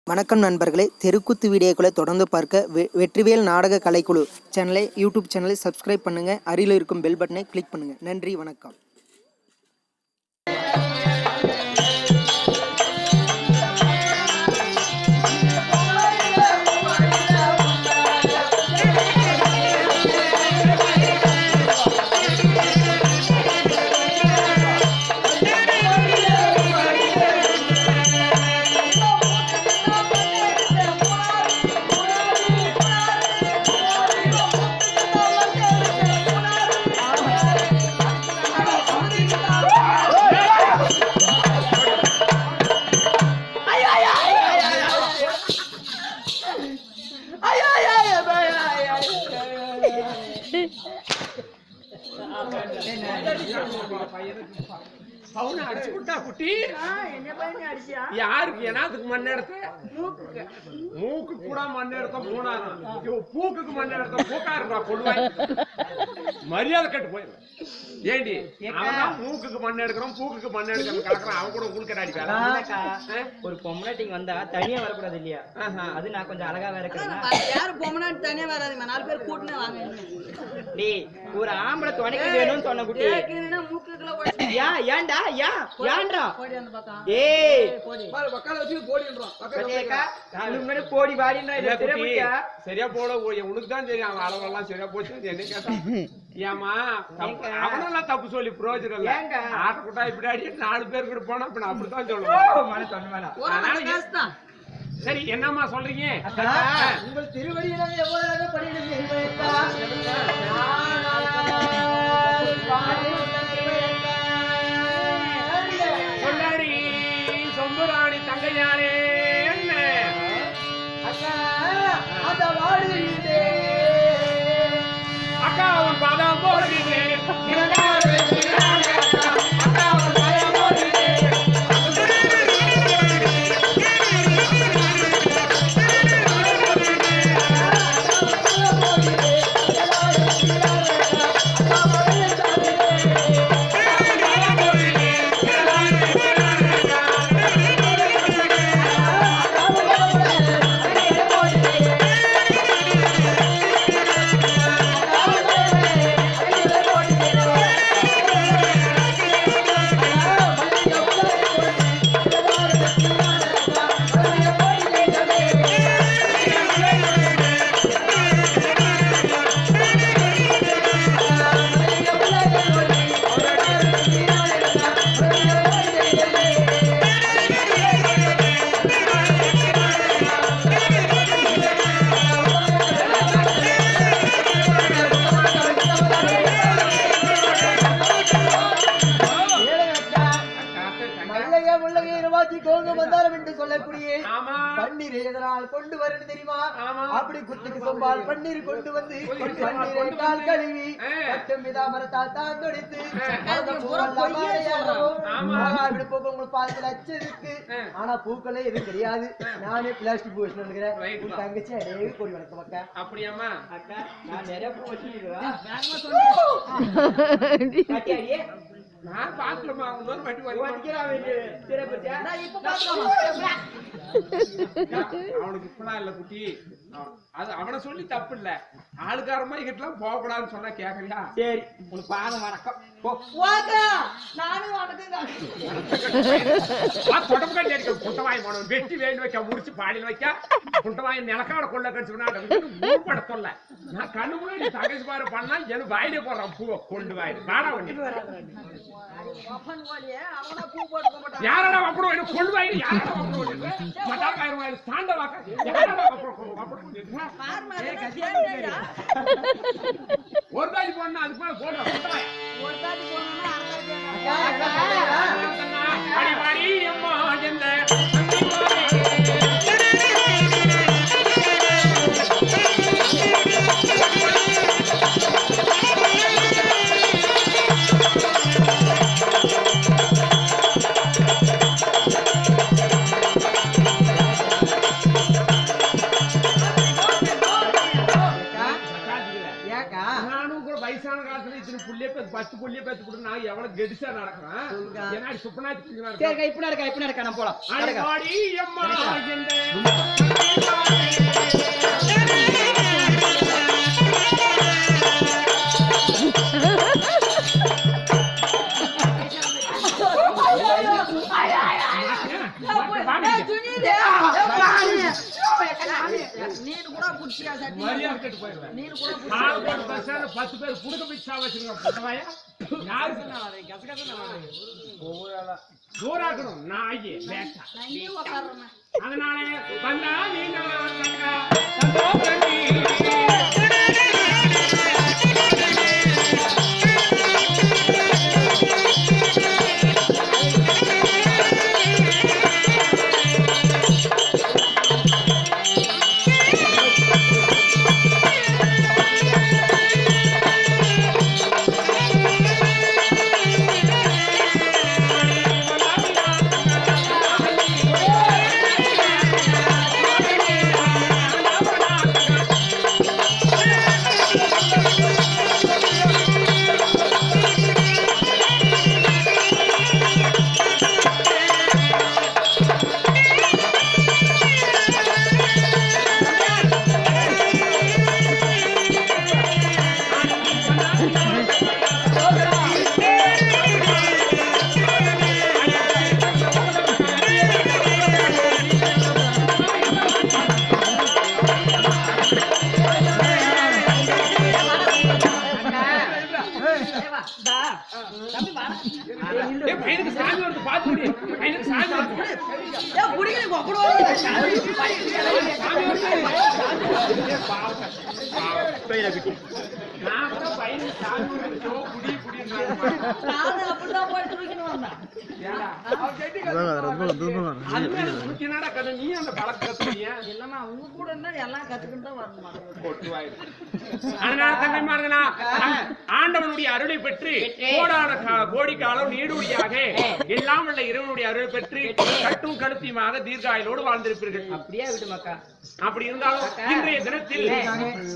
வணக்கம் நண்பர்களே, தெருக்கூத்து வீடியோக்களை தொடர்ந்து பார்க்க வெற்றிவேல் நாடக கலைக்குழு சேனலை யூடியூப் சேனலை சப்ஸ்கிரைப் பண்ணுங்கள். அருகில் இருக்கும் பெல் பட்டனை கிளிக் பண்ணுங்கள். நன்றி, வணக்கம். யாருக்கு என்னத்துக்கு மண் எடுத்த மூக்கு கூட மண் எடுத்த மூணாரு பூக்குக்கு மண் எடுத்த பூக்காருடா கொள்வாய் மரியாதை கட்டு போயிடும். ஏண்டி அவன் மூக்குக்கு மண் எடுக்கிறோம் பூக்குக்கு மண் எடுக்கிறோம் கலக்குறான். அவன் கூட உங்களுக்கு அடிப்பாரு. ஒரு பொம்மநாட்டிங் வந்தா தனியா வரக்கூடாது இல்லையா? அது நான் கொஞ்சம் அழகா வேற இருக்கிறேன். யாரும் பொம்மநாட்டி தனியா வராதுமா, 4 பேர் கூட்டினே வாங்க. டேய், ஒரு ஆம்பளை துணைக்கு வேணும்னு சொன்ன குட்டி. மூக்குக்குள்ள ஏன்டா ஏன்டா ஏய் போடி வாடின்றா சரியா போட உனக்கு தான் தெரியும். அவன் அளவெல்லாம் சரியா போச்சு. என்ன கேட்டா ஏமா அவனெல்லாம் தப்பு சொல்லி பிரயோஜனம் இல்ல. ஆட்டக்கூட்டா இப்படி அடி 4 பேர் கூட போனா அப்ப நான் அப்படித்தான் சொல்லுவேன். சரி, என்னம்மா சொல்றீங்க? உங்கள் திருவடியிடம் எவ்வளவு படிக்கணும் சொல்லாடி சொம்புராணி தங்கையானே அக்கா உன் பாதம் போடுகிறேன். பன்னீர் எதனால் கொண்டு வரணும் தெரியுமா? அப்படி குத்துக்கு சொம்பால் பன்னீர் கொண்டு வந்து பன்னீரை கால் கழுவி மரத்தால் தான் தொடைத்து உங்களுக்கு பாலத்தில் அச்சிருக்கு. ஆனா பூக்களே எதுவும் கிடையாது. நானே பிளாஸ்டிக் பூ வச்சு நினைக்கிறேன். தங்கச்சி அடையே கொடி வணக்கம் அக்கா. அப்படியாமா அக்கா, நான் நிறைய பூ வச்சுருக்கேன். நான் பாக்கலமா அவனுக்கு இப்பெல்லாம் இல்ல குட்டி. அது அவனை சொல்லி தப்பு இல்ல. ஆளுக்காரமா இங்கிட்டலாம் போக கூடாதுன்னு சொன்னா கேக்குறியா? சரி, உனக்கு பாதம் வணக்கம். குட்டவாய் போனவன் வெட்டி வேண்டு வைக்க முடிச்சு பாடியில் வைக்க குட்டவாய் நிலக்காட கொள்ள கடிச்சுட சொல்ல நான் கண்ணு முன்னாடி தகச்சு பாரு பண்ணா எனக்கு வாயிலே போடுறான் பூவை கொண்டு வாயிடு வாடா வண்டி யாரடா வப்படும் எனக்கு கொண்டு வாயிடு யாரடா வப்படும் மட்டாக்காயிரம் வாயிடு சாண்ட வாக்க யாரடா ஒரு தாஜி போடணும் அதுக்கு மேல போடுறோம் குட்டவாய் ஒரு தாஜி போடணும்னா அடிவாடி அம்மா எந்த நானும் கூட வயசான காலத்துல இத்தனை புள்ளிய எவ்வளவு கெடிசா நடக்கிறான் ஏன்னா சுப்பனாச்சு சரி இப்படி நடக்க நான் போலாம் நடக்க. அடி அம்மா என்ற நீனு கூட புடிச்சியா சட்டி மரியாதை கெட்டு போயிடுவேன். நீனு கூட 10 பேர் புடுக்க பிச்சா வச்சிருக்கோம் பட்டவாயா யாரு சொன்னா தூராக்கணும் நாயே வேட்டா நான் இங்கே உட்கார்றேன் அதனால வந்தா நீங்க சந்தோஷம் பையனுக்கு சாமி வந்து பார்த்து பையனுக்கு சாமி வந்து நான் கூட பையனுக்கு சாமி வந்து குடி அப்படிதான் போய் தூக்கின்னு வந்தேன் நீ அந்த பழக்கத்தை இல்லம்மா உங்க கூட இருந்தா எல்லாம் கத்துக்கிட்டு தான் வரணுமா அதனால தங்கைமார்களா ஆண்டவனுடைய அருளை பெற்று கோடி காலம் நீடூழியாக எல்லாம் உள்ள இறைவனுடைய அருளை பெற்று கட்டும் கழுத்தியமாக தீர்காயலோடு வாழ்ந்திருப்பீர்கள். அப்படியே விடு மக்கா. அப்படி இருந்தாலும் இன்றைய தினத்தில்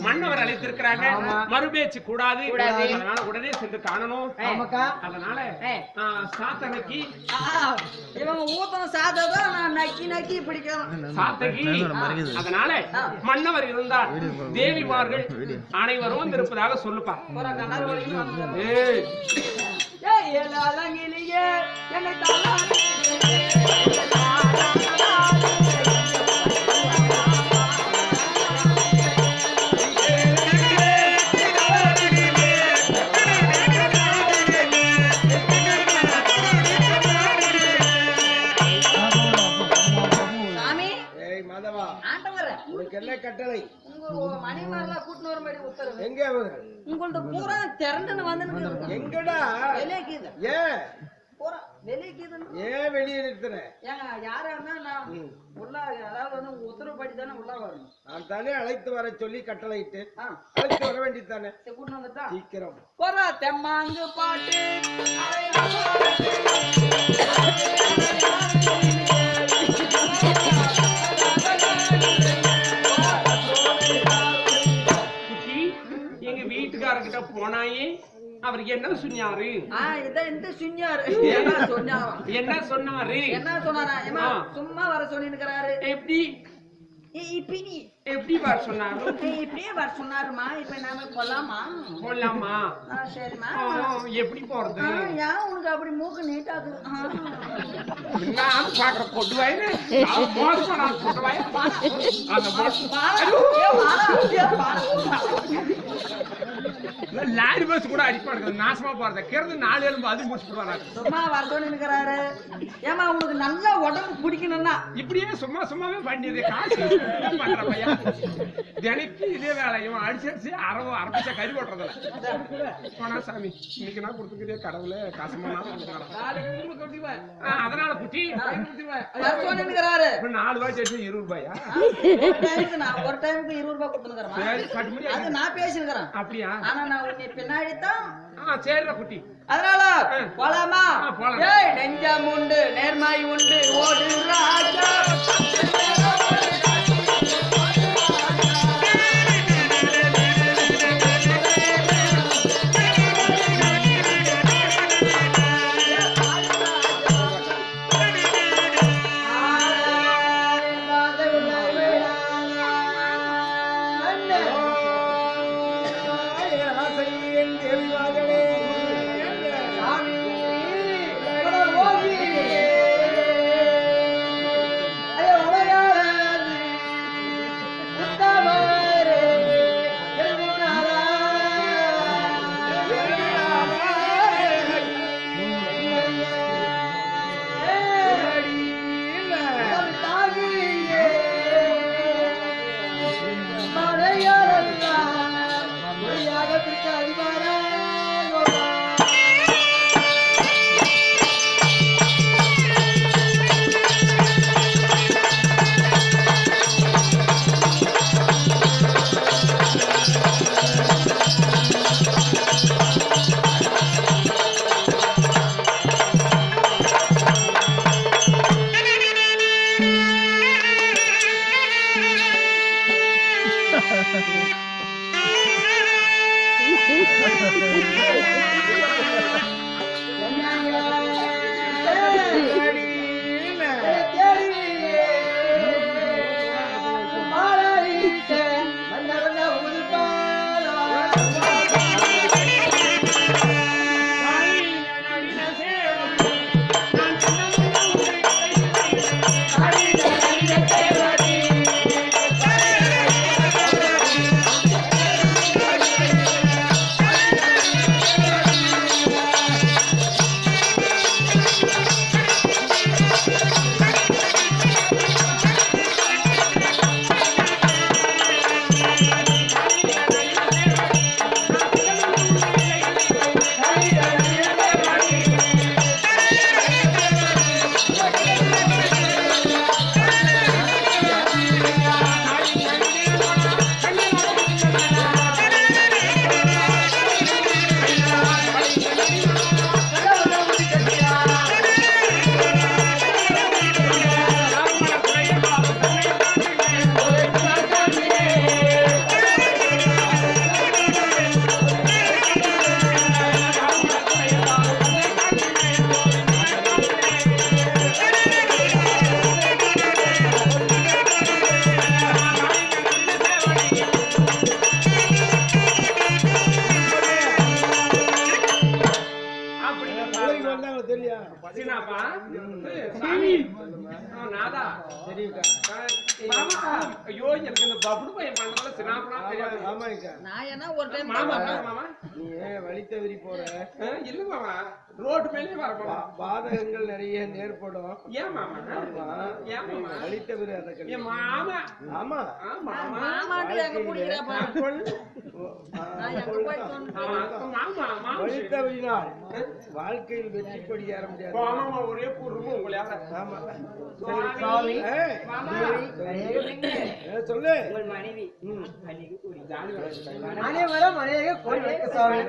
மன்னவர் அழைத்திருக்கிறாங்க, மறுபேச்சு கூடாது, அதனால உடனே சென்று காணணும். அதனால சாத்தனைக்கு இவங்க ஊத்தன சாததான் நான் நக்கி நக்கி பிடிக்கிறேன் சாத்தகி. அதனால மன்னவர் இருந்தால் தேவிமார்கள் அனைவரும் இருப்பதாக சொல்லுப்பா. என்ன கட்டளை? உங்க மணிமாரெல்லாம் கூட்டினு வரும்படி உத்தரவு. எங்க உங்களது பூரா திரண்டுன்னு வந்து எங்கடா வெளியேக்குது. ஏன் பூரா வெளியேக்குது? ஏன் வெளியே நிறுத்துறேன்? ஏங்க யாரா இருந்தா நான் உள்ள, அதாவது வந்து உங்க உத்தரவுப்படி தானே உள்ள வரணும். நான் தானே அழைத்து வர சொல்லி கட்டளையிட்டு அழைத்து வர வேண்டியது தானே. கூட்டினு வந்துட்டா சீக்கிரம் போறா தெம்மாங்கு பாட்டு எங்க வீட்டுக்காரர்கிட்ட போனாயே அவருக்கு என்ன சொன்னாரு? என்ன சொன்னாரு? என்ன சொன்னாரா? சும்மா வர சொல்லிருக்கிறாரு. எப்படி எப்படி வர சொன்னாரு? இப்படியே வர சொன்னாருமா. இப்ப நாம போலாமா? போலாமா? சரிம்மா. எப்படி போறது? ஏன் உனக்கு அப்படி மூக்கு நீட்டாது? நான் பாக்குற பொட்டுவாயிரு லாரி பஸ் கூட அடிப்பாடு நாசமா போறத கேறது 4 எலும்பு அது முடிச்சு போடுவாங்க. சும்மா வரதோன்னு இருக்கிறாரு. ஏமா உனக்கு நல்லா உடம்பு பிடிக்கணும்னா இப்படியே சும்மா சும்மாவே பண்ணியது காசு பண்ற பையன் தினைக்கு இதே வேலையும் அடிச்சு அரபிச்சா கறி போட்டுறதில்ல. போனா சாமி இன்னைக்கு நான் கொடுத்துக்கிட்டே கடவுளே காசமா அதனால குட்டி 4 ரூபாய் சேர்த்து 20 ரூபாயா? ஒரு டைமுக்கு 20 ரூபாய் கொடுத்துருக்கேன். அது நான் பேசிருக்கிறேன். அப்படியா? ஆனா நான் உன்னை பின்னாடி தான். சரிடா குட்டி. அதனால போலாமா? நெஞ்சம் உண்டு நேர்மாய் உண்டு ஓடு ராஜா. நான் தான் தெரியும். சீனாப்பா சாமி நாதா சரி மாமா ஐயோ எனக்கு இந்த பப்புடு பையன் பண்ணல சினாப்பா தெரியாது. ஆமாக்கா நான் என்ன ஒரு டைம் மாமா மாமா நீ வழி தவறி போற இல்ல மாமா ரோட் மேலே வரப்பா பாதகங்கள் நிறைய நேர்படும். ஏன் மாமா ஏன் மாமா வழி தவறி அதை என் மாமா ஆமா மாமா மாமாட்டு எங்க பிடிக்கிறப்பா நான் எங்க போய் சொன்னேன் மாமா மாமா வழி தவறினால் வாழ்க்கையில் வெற்றி கொடி ஏற முடியாது. மாமா ஒரே பூர்வம் உங்களை யார ஆமா சாமி சொல்லு மனைவி அனைவரும் மனைவியாக கோரி வைக்க சாமி.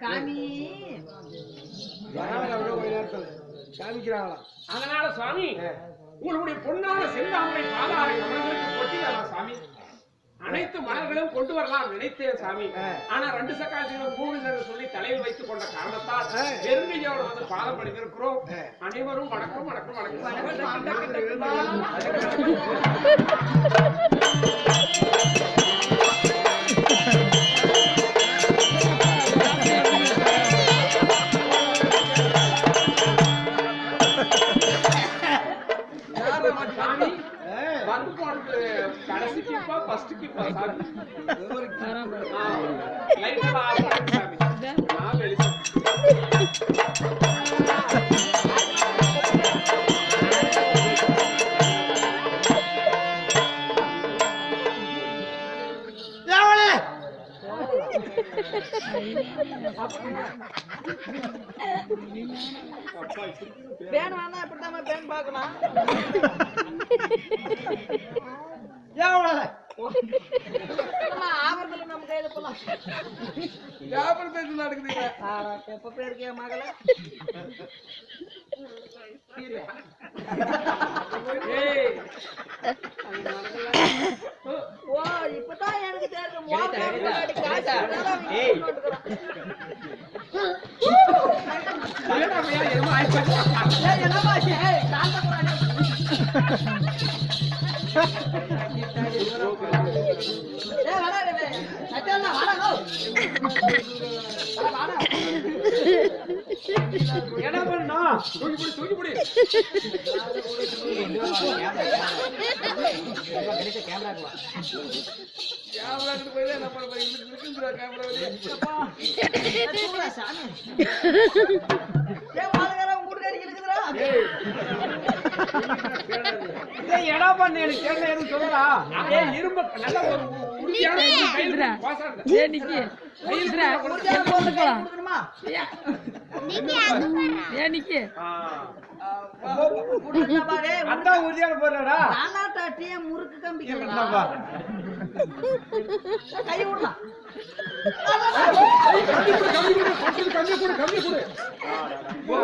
காமி காமிக்கிறாங்களா? அதனால சுவாமி உங்களுடைய பொன்னான செந்தாமரை பாதார கமலங்களுக்கு கொட்டிடலாம் சாமி. அனைத்து மலர்களும் கொண்டு வரலாம் நினைத்தேன் சாமி. ஆனா 2 சக்காசிகளும் பூவினர் சொல்லி தலையில் வைத்துக் கொண்ட காரணத்தால் வெறுங்கையோட வந்து பாதம் படித்திருக்கிறோம். அனைவரும் வணக்கம் வணக்கம் வணக்கம். சாமி வந்து போனது கடைசி கிப்பா ஃபர்ஸ்ட் கிப்பா சாமி லைட்டா ஆஃப் சாமி நான் வெளிய பேன் வேணா இப்படிதான் பேன் பார்க்கலாம் ஆபரத்துல நம்ம கையில போலாம் நடக்குதுங்க எப்ப பேருக்கு என் மகள ஓ இப்பதான் எனக்கு என்ன பண்ணா தூக்கி புடி கேமராக்கு போய் என்ன பண்ண போறீங்க இருக்குதுடா கேமரா வெளிய சாமி ஏ மாலகரா உங்க கூட இருக்குதுடா ஏய் எடா பண்ணு எனக்கு தெரியல எதுவும் சொல்லடா ஏய் இரும்ப நல்ல ஒரு உறுதியான கையில பாசாத ஏ நிக்கி கையில உறுதியா போட்டுக்கலாம் கொடுக்கணுமா ஏ நிக்கி கொடுக்கணும் பாரு அண்ணா உறுதியான போறடா. நானாட்டா டீ முறுக்கு கம்பிக்கலாம் கை விடலாம் கம்மி கொடு போ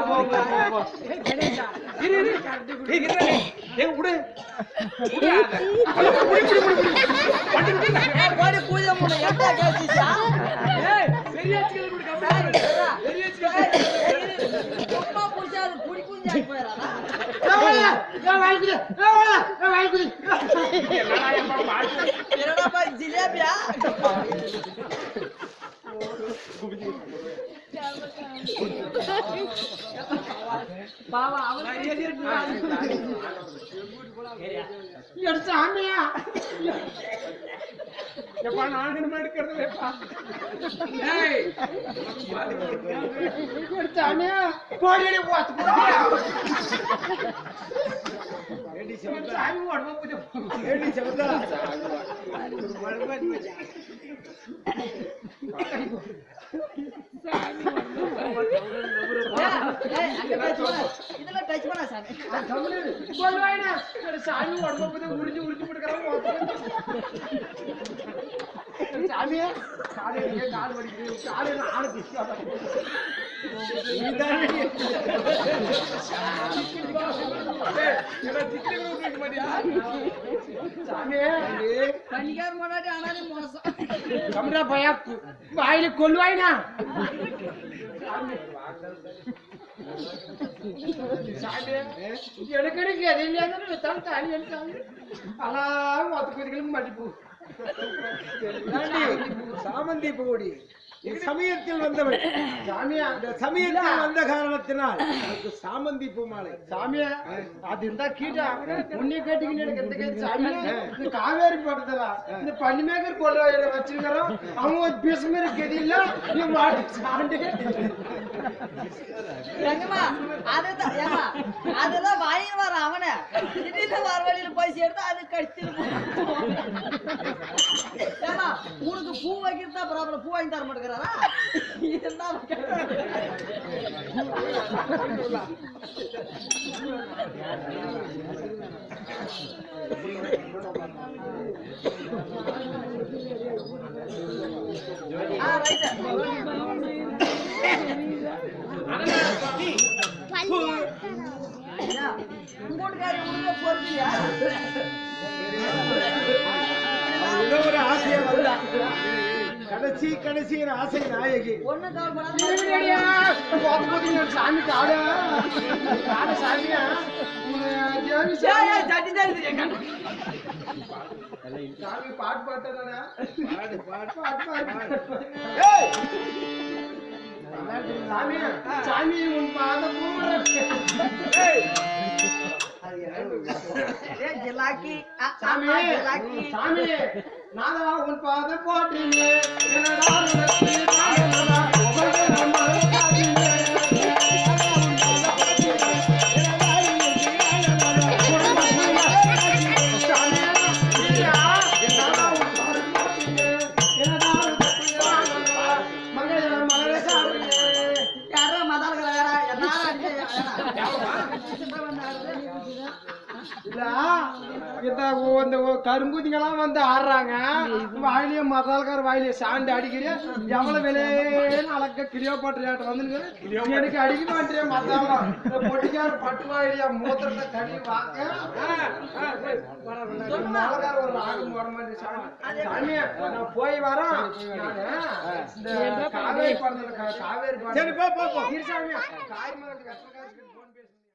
ஏன் குடு கோடி பூஜை மூணு எட்ட கேசிச்சா சும்மா பூஜா அது குடி குஞ்சாய் போயிடறானா என்னடா ஜிலேபியா பாவா அவன் சாமியா எப்பா நாங்கன்னு எடுக்கிறதுப்பா ஏய் சாமியா கோடியே போச்சு ஏடி செவந்தா சாமி ஓடுமா பூஜை ஏடி செவந்தா இதெல்லாம் டச் பண்ணா சாமி சாமி உடம்பு பத்தி உறிஞ்சு சாமியா காலையில கால் வலிக்குது காலையில ஆளு பண்ணிக்கார முன்னாடி ஆனாலே மோசம் கம்ரா பையா வாயில கொல்லுவாயினா எடுக்கடிக்கு அது இல்லையாங்க தள்ளி எடுத்தாங்க அலாம் 10 மடிப்பு சாமந்தி பூடி சமயத்தில் வந்தவள் சாமியா. இந்த சமயத்தில் வந்த காரணத்தினால் எனக்கு சாமந்தி பூ மாலை. சாமியா அது இருந்தா கீட்டா உன்னை கேட்டுக்கிட்டு எனக்கு எந்த கேட்டு சாமியா இந்த காவேரி போட்டதுல இந்த பள்ளிமேக்கர் கொள்ள வச்சிருக்கிறோம். அவங்க பேசுமாரி கெதியில நீ மாட்டு சாண்டி எங்கம்மா அதுதான் ஏமா அதுதான் வாங்கி வர அவனை திடீர்னு வர வழியில போய் சேர்த்து அது கடிச்சிட்டு ஏமா உனக்கு பூ வைக்கிறதா ப்ராப்ளம் பூ வாங்கி தர மாட்டேங்கிறாரா இதுதான் உங்கோட்டுக்காரி உனக்கு பொறுப்பியா ஏதோ ஒரு ஆசையை வந்தா கடைசி ஆசை நாயகி. ஒண்ணு கவலைப்படாத சாமி காட சாமியா சாமி பாட்டு பாட்டதானா சாமியா சாமி உன் பாத ஜிலாக்கி சாமி சாமி நானா உன் பாத போட்டீங்க யாரோ மதாலகரா இந்த கரும்பூதிங்கெல்லாம் வந்து ஆடுறாங்க. வாயிலேயே மசால்கார வாயிலேயே சாண்டு அடிக்கிறேன். எவ்வளவு விலையேன்னு அழக கிளியோபாட்ரியாட்ட வந்து எனக்கு அடிக்க மாட்டேன். மசாலம் பொட்டிக்கார பட்டு வாயிலியா மூத்திரத்தை கடி வாக்க மசால்கார ஒரு ராகம் போட மாட்டேன். சாமியா நான் போய் வரேன். இந்த காவேரி படத்துல காவேரி சரி போ போ போ. சாமியா காய்